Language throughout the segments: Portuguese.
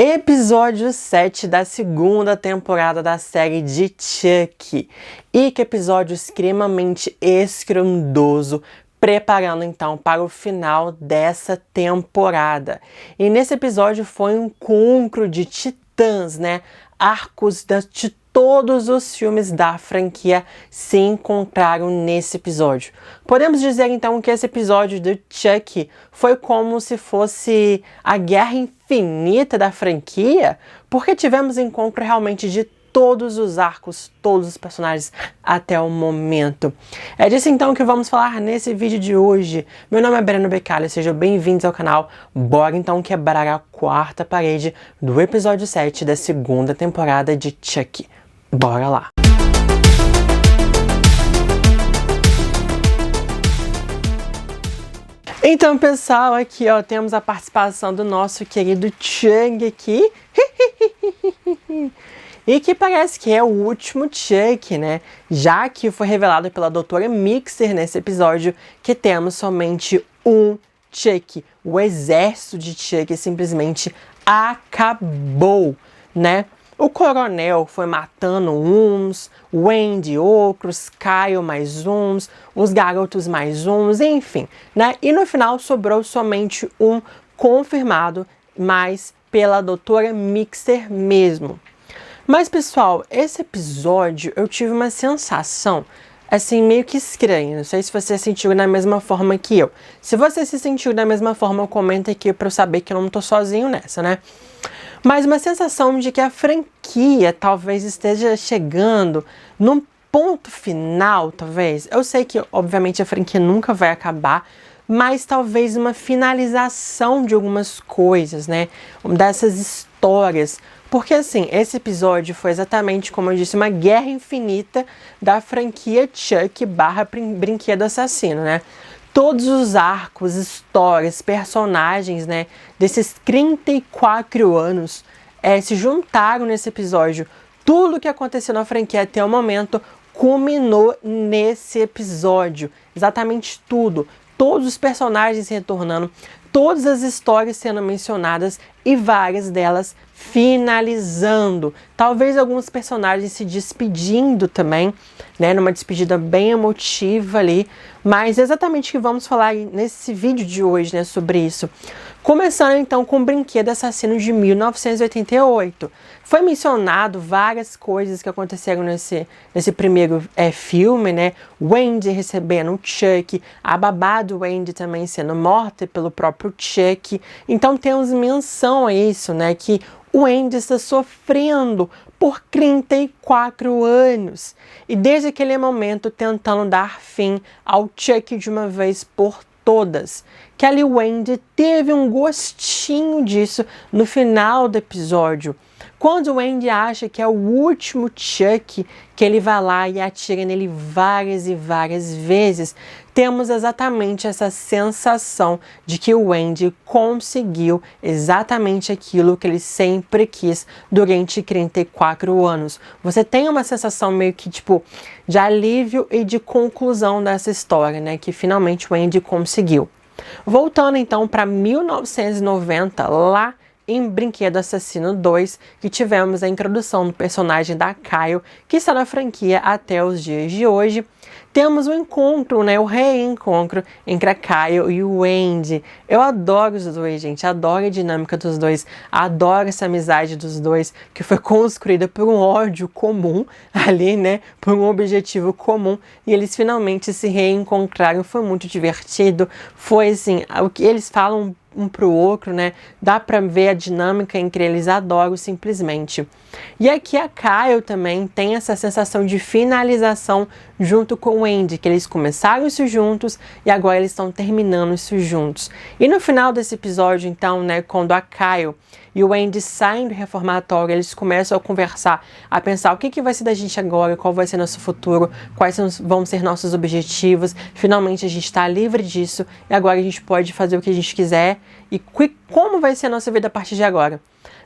Episódio 7 da segunda temporada da série de Chuck. E que episódio extremamente estrondoso, preparando então para o final dessa temporada. E nesse episódio foi um encontro de titãs, né? Arcos de todos os filmes da franquia se encontraram nesse episódio. Podemos dizer então que esse episódio do Chuck foi como se fosse a guerra infinita da franquia, porque tivemos encontro realmente de todos os arcos, todos os personagens até o momento. É disso então que vamos falar nesse vídeo de hoje. Meu nome é Breno Becali, sejam bem-vindos ao canal. Bora então quebrar a quarta parede do episódio 7 da segunda temporada de Chuck. Bora lá! Então, pessoal, aqui ó, temos a participação do nosso querido Chuck aqui. E que parece que é o último Chuck, né? Já que foi revelado pela Doutora Mixer nesse episódio que temos somente um Chuck. O exército de Chuck simplesmente acabou, né? O coronel foi matando uns, o Wendy outros, Kyle mais uns, os garotos mais uns, enfim, né? E no final sobrou somente um confirmado, mas pela Doutora Mixer mesmo. Mas, pessoal, esse episódio eu tive uma sensação, assim, meio que estranha. Não sei se você sentiu da mesma forma que eu. Se você se sentiu da mesma forma, comenta aqui pra eu saber que eu não tô sozinho nessa, né? Mas uma sensação de que a franquia talvez esteja chegando num ponto final, talvez. Eu sei que, obviamente, a franquia nunca vai acabar, mas talvez uma finalização de algumas coisas, né? Dessas histórias. Porque, assim, esse episódio foi exatamente, como eu disse, uma guerra infinita da franquia Chuck / Brinquedo Assassino, né? Todos os arcos, histórias, personagens, né, desses 34 anos se juntaram nesse episódio. Tudo que aconteceu na franquia até o momento culminou nesse episódio. Exatamente tudo. Todos os personagens retornando, todas as histórias sendo mencionadas e várias delas finalizando. Talvez alguns personagens se despedindo também, né, numa despedida bem emotiva ali, mas exatamente o que vamos falar nesse vídeo de hoje, né, sobre isso. Começando então com o Brinquedo Assassino de 1988. Foi mencionado várias coisas que aconteceram nesse primeiro filme, né? Wendy recebendo o Chuck, a babá do Wendy também sendo morta pelo próprio Chuck. Então temos menção a isso, né? Que o Wendy está sofrendo por 34 anos. E desde aquele momento tentando dar fim ao Chuck de uma vez por todas. Que ali o Wendy teve um gostinho disso no final do episódio. Quando o Wendy acha que é o último Chuck, que ele vai lá e atira nele várias e várias vezes, temos exatamente essa sensação de que o Wendy conseguiu exatamente aquilo que ele sempre quis durante 34 anos. Você tem uma sensação meio que tipo de alívio e de conclusão dessa história, né? Que finalmente o Wendy conseguiu. Voltando então para 1990, lá em Brinquedo Assassino 2, que tivemos a introdução do personagem da Kyle, que está na franquia até os dias de hoje. Temos o encontro, né, o reencontro entre a Kyle e o Wendy. Eu adoro os dois, gente, adoro a dinâmica dos dois, adoro essa amizade dos dois, que foi construída por um ódio comum ali, né, por um objetivo comum, e eles finalmente se reencontraram. Foi muito divertido, foi assim, o que eles falam um pro outro, né? Dá pra ver a dinâmica entre eles, adoro simplesmente. E aqui a Kyle também tem essa sensação de finalização junto com o Wendy, que eles começaram isso juntos e agora eles estão terminando isso juntos. E no final desse episódio, então, né, quando a Kyle e o Wendy saem do reformatório, eles começam a conversar, a pensar o que vai ser da gente agora, qual vai ser nosso futuro, quais vão ser nossos objetivos. Finalmente a gente está livre disso e agora a gente pode fazer o que a gente quiser e como vai ser a nossa vida a partir de agora.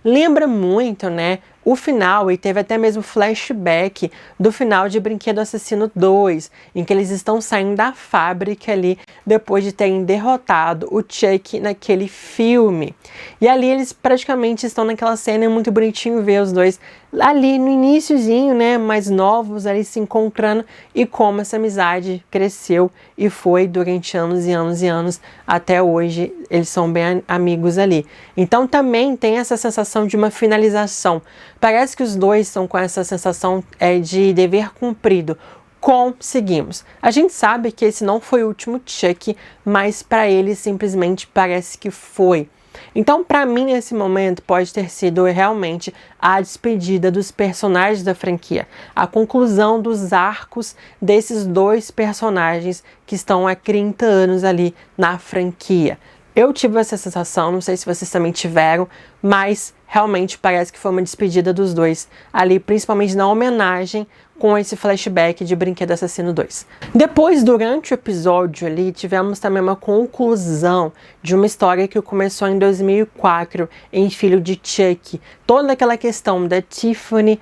Lembra muito, né, o final, e teve até mesmo flashback do final de Brinquedo Assassino 2, em que eles estão saindo da fábrica ali, depois de terem derrotado o Chuck naquele filme. E ali eles praticamente estão naquela cena, é muito bonitinho ver os dois ali no iniciozinho, né, mais novos, ali se encontrando, e como essa amizade cresceu e foi durante anos e anos e anos, até hoje eles são bem amigos ali. Então também tem essa sensação de uma finalização. Parece que os dois estão com essa sensação de dever cumprido. Conseguimos. A gente sabe que esse não foi o último Chuck, mas para ele simplesmente parece que foi. Então, para mim, nesse momento, pode ter sido realmente a despedida dos personagens da franquia, a conclusão dos arcos desses dois personagens que estão há 30 anos ali na franquia. Eu tive essa sensação, não sei se vocês também tiveram, mas realmente parece que foi uma despedida dos dois ali, principalmente na homenagem com esse flashback de Brinquedo Assassino 2. Depois, durante o episódio ali, tivemos também uma conclusão de uma história que começou em 2004, em Filho de Chuck. Toda aquela questão da Tiffany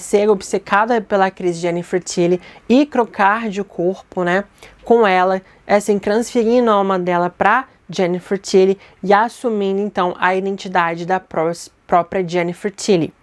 ser obcecada pela atriz Jennifer Tilly e trocar de corpo, né, com ela, assim, transferindo a alma dela para Jennifer Tilly e assumindo então a identidade da própria Jennifer Tilly.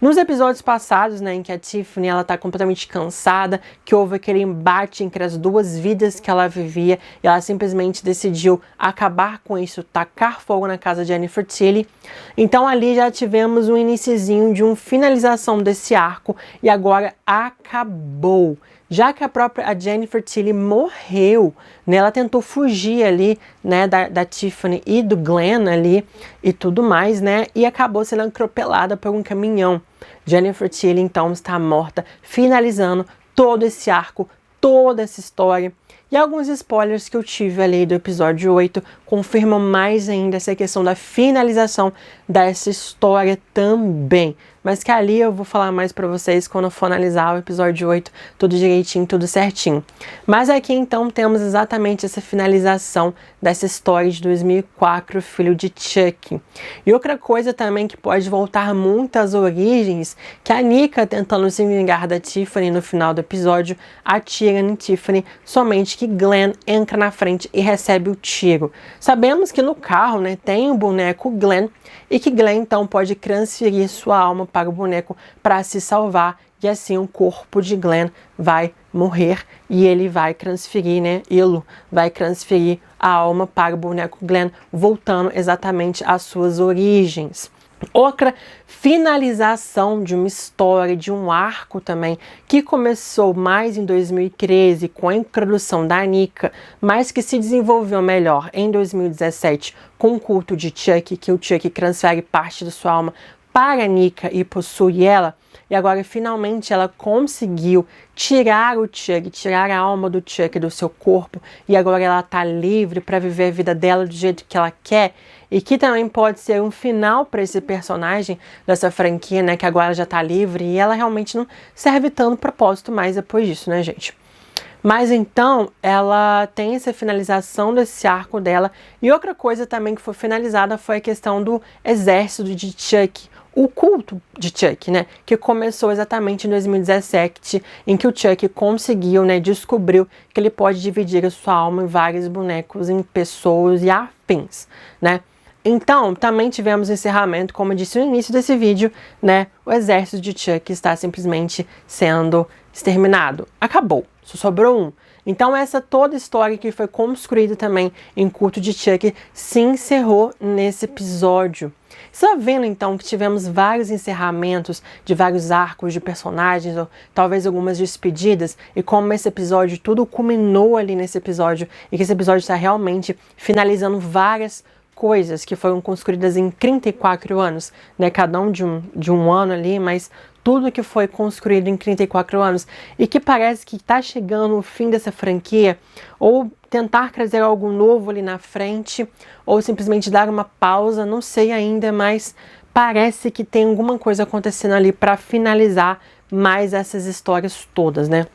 Nos episódios passados, né, em que a Tiffany ela tá completamente cansada, que houve aquele embate entre as duas vidas que ela vivia, e ela simplesmente decidiu acabar com isso, tacar fogo na casa de Jennifer Tilly. Então ali já tivemos um iniciozinho de uma finalização desse arco, e agora acabou. Já que a Jennifer Tilly morreu, né, ela tentou fugir ali, né, da Tiffany e do Glenn ali e tudo mais, né, e acabou sendo atropelada por um caminhão. Jennifer Tilly então está morta, finalizando todo esse arco, toda essa história. E alguns spoilers que eu tive ali do episódio 8 confirmam mais ainda essa questão da finalização dessa história também. Mas que ali eu vou falar mais pra vocês quando eu for analisar o episódio 8, tudo direitinho, tudo certinho. Mas aqui então temos exatamente essa finalização dessa história de 2004, Filho de Chuck. E outra coisa também que pode voltar muito às origens, que a Nika, tentando se vingar da Tiffany no final do episódio, atira em Tiffany, somente que Glenn entra na frente e recebe o tiro. Sabemos que no carro, né, tem o boneco Glenn, e que Glenn então pode transferir sua alma para o boneco para se salvar, e assim o corpo de Glenn vai morrer e ele vai transferir, né, Ilo vai transferir a alma para o boneco Glenn, voltando exatamente às suas origens. Outra finalização de uma história, de um arco também, que começou mais em 2013 com a introdução da Nika, mas que se desenvolveu melhor em 2017 com o culto de Chuck, que o Chuck transfere parte da sua alma para a Nika e possui ela. E agora, finalmente, ela conseguiu tirar o Chuck, tirar a alma do Chuck do seu corpo. E agora ela tá livre para viver a vida dela do jeito que ela quer. E que também pode ser um final para esse personagem dessa franquia, né? Que agora ela já tá livre e ela realmente não serve tanto propósito mais depois disso, né, gente? Mas então, ela tem essa finalização desse arco dela. E outra coisa também que foi finalizada foi a questão do exército de Chuck. O culto de Chuck, né, que começou exatamente em 2017, em que o Chuck conseguiu, né, descobriu que ele pode dividir a sua alma em vários bonecos, em pessoas e afins, né. Então, também tivemos encerramento, como eu disse no início desse vídeo, né, o exército de Chuck está simplesmente sendo exterminado. Acabou, só sobrou um. Então essa toda história que foi construída também em culto de Chuck se encerrou nesse episódio. Só vendo então que tivemos vários encerramentos de vários arcos de personagens, ou talvez algumas despedidas, e como esse episódio tudo culminou ali nesse episódio, e que esse episódio está realmente finalizando várias coisas que foram construídas em 34 anos, né, cada um de um ano ali, mas tudo que foi construído em 34 anos e que parece que está chegando o fim dessa franquia, ou tentar trazer algo novo ali na frente, ou simplesmente dar uma pausa, não sei ainda, mas parece que tem alguma coisa acontecendo ali para finalizar mais essas histórias todas, né?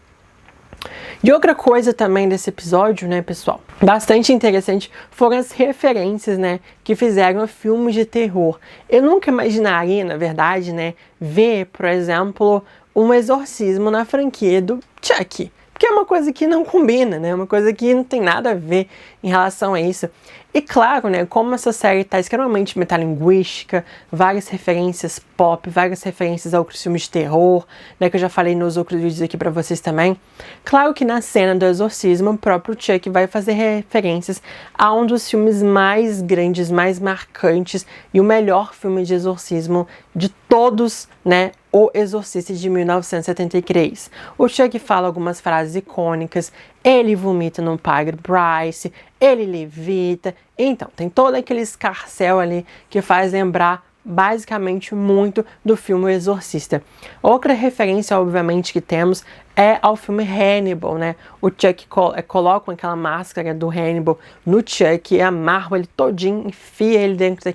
E outra coisa também desse episódio, né, pessoal, bastante interessante, foram as referências, né, que fizeram a filmes de terror. Eu nunca imaginaria, na verdade, né, ver, por exemplo, um exorcismo na franquia do Chucky. Porque é uma coisa que não combina, né? Uma coisa que não tem nada a ver em relação a isso. E claro, né, como essa série está extremamente metalinguística, várias referências pop, várias referências a outros filmes de terror, né, que eu já falei nos outros vídeos aqui pra vocês também. Claro que na cena do exorcismo, o próprio Chuck vai fazer referências a um dos filmes mais grandes, mais marcantes e o melhor filme de exorcismo de todos, né, O Exorcista de 1973. O Chuck fala algumas frases icônicas, ele vomita no padre Bryce, ele levita. Então, tem todo aquele escarcéu ali que faz lembrar basicamente muito do filme O Exorcista. Outra referência, obviamente, que temos é ao filme Hannibal, né? O Chuck coloca aquela máscara do Hannibal no Chuck, amarra ele todinho, enfia ele dentro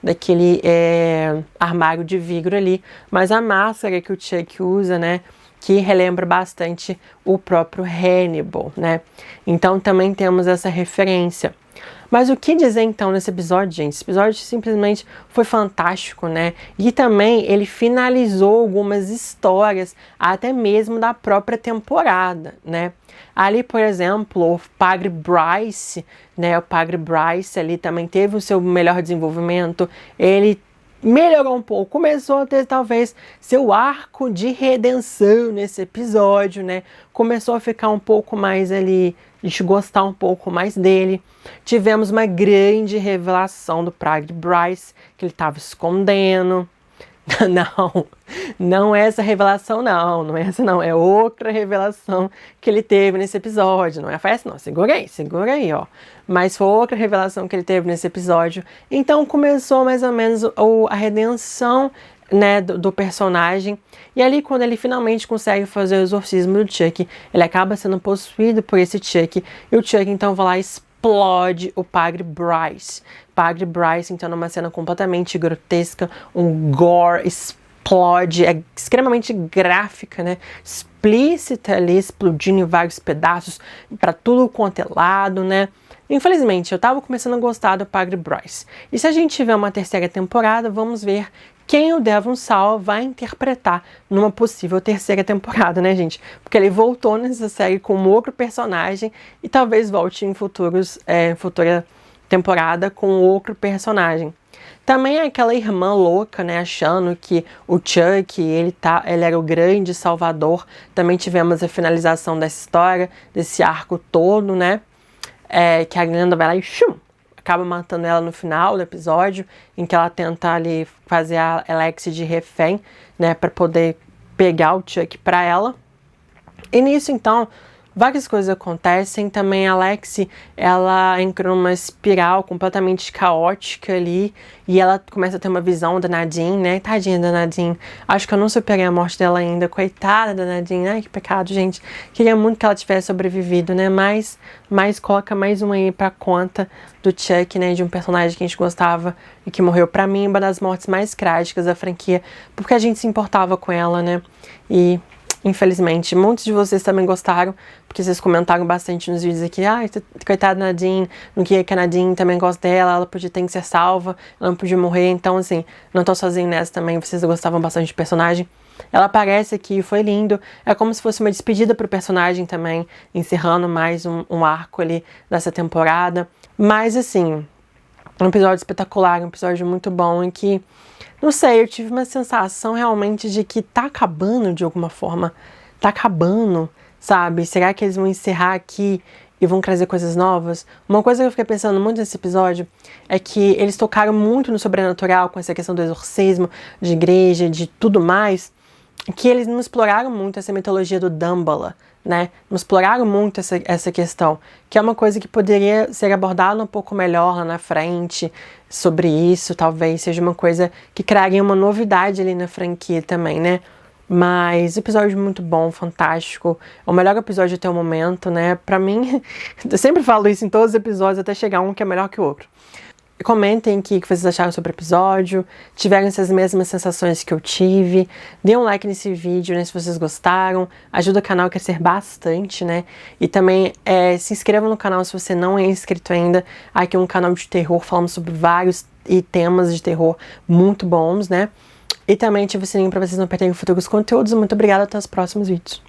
daquele armário de vidro ali. Mas a máscara que o Chuck usa, né, que relembra bastante o próprio Hannibal, né? Então também temos essa referência. Mas o que dizer então nesse episódio, gente? Esse episódio simplesmente foi fantástico, né? E também ele finalizou algumas histórias, até mesmo da própria temporada, né? Ali, por exemplo, o Padre Bryce, né? O Padre Bryce ali também teve o seu melhor desenvolvimento. Ele melhorou um pouco, começou a ter talvez seu arco de redenção nesse episódio, né? Começou a ficar um pouco mais ali, a gente gostar um pouco mais dele. Tivemos uma grande revelação do Padre Bryce, que ele estava escondendo. Não é essa revelação não é essa não, é outra revelação que ele teve nesse episódio, não é essa não, segura aí, ó. Mas foi outra revelação que ele teve nesse episódio, então começou mais ou menos a redenção, né, do personagem, e ali quando ele finalmente consegue fazer o exorcismo do Chuck, ele acaba sendo possuído por esse Chuck, e o Chuck então vai lá e explode o Padre Bryce. Padre Bryce, então, numa cena completamente grotesca, um gore, explode, é extremamente gráfica, né? Explícita ali, explodindo em vários pedaços, pra tudo quanto é lado, né? Infelizmente, eu tava começando a gostar do Padre Bryce. E se a gente tiver uma terceira temporada, vamos ver quem o Devon Sawa vai interpretar numa possível terceira temporada, né, gente? Porque ele voltou nessa série com um outro personagem e talvez volte em futura temporada com outro personagem. Também é aquela irmã louca, né, achando que o Chuck, ele era o grande salvador. Também tivemos a finalização dessa história, desse arco todo, né? Que a Glenda vai lá e acaba matando ela no final do episódio, em que ela tenta ali fazer a Alexi de refém, né, para poder pegar o Chuck para ela. E nisso, então, várias coisas acontecem. Também a Alexi, ela entra numa espiral completamente caótica ali, e ela começa a ter uma visão da Nadine, né? Tadinha da Nadine. Acho que eu não superei a morte dela ainda. Coitada da Nadine. Ai, que pecado, gente. Queria muito que ela tivesse sobrevivido, né? Mas coloca mais uma aí pra conta do Chuck, né? De um personagem que a gente gostava e que morreu. Pra mim, uma das mortes mais trágicas da franquia, porque a gente se importava com ela, né? E infelizmente, muitos de vocês também gostaram, porque vocês comentaram bastante nos vídeos aqui, coitada da Nadine, não queria que a Nadine também goste dela, ela tem que ser salva, ela não podia morrer, então assim, não tô sozinho nessa também, vocês gostavam bastante do personagem. Ela aparece aqui, foi lindo, é como se fosse uma despedida pro personagem também, encerrando mais um arco ali dessa temporada, mas assim, um episódio espetacular, um episódio muito bom, em que, não sei, eu tive uma sensação realmente de que tá acabando de alguma forma. Tá acabando, sabe? Será que eles vão encerrar aqui e vão trazer coisas novas? Uma coisa que eu fiquei pensando muito nesse episódio é que eles tocaram muito no sobrenatural com essa questão do exorcismo, de igreja, de tudo mais, que eles não exploraram muito essa mitologia do Damballa, né? Não exploraram muito essa questão, que é uma coisa que poderia ser abordada um pouco melhor lá na frente sobre isso, talvez seja uma coisa que criaria uma novidade ali na franquia também, né? Mas episódio muito bom, fantástico, é o melhor episódio até o momento, né? Pra mim, eu sempre falo isso em todos os episódios, até chegar um que é melhor que o outro. Comentem aqui o que vocês acharam sobre o episódio, tiveram essas mesmas sensações que eu tive. Dê um like nesse vídeo, né, se vocês gostaram. Ajuda o canal a crescer bastante, né? E também se inscreva no canal se você não é inscrito ainda. Aqui é um canal de terror, falamos sobre vários temas de terror muito bons, né? E também ative o sininho para vocês não perderem futuros conteúdos. Muito obrigada, até os próximos vídeos.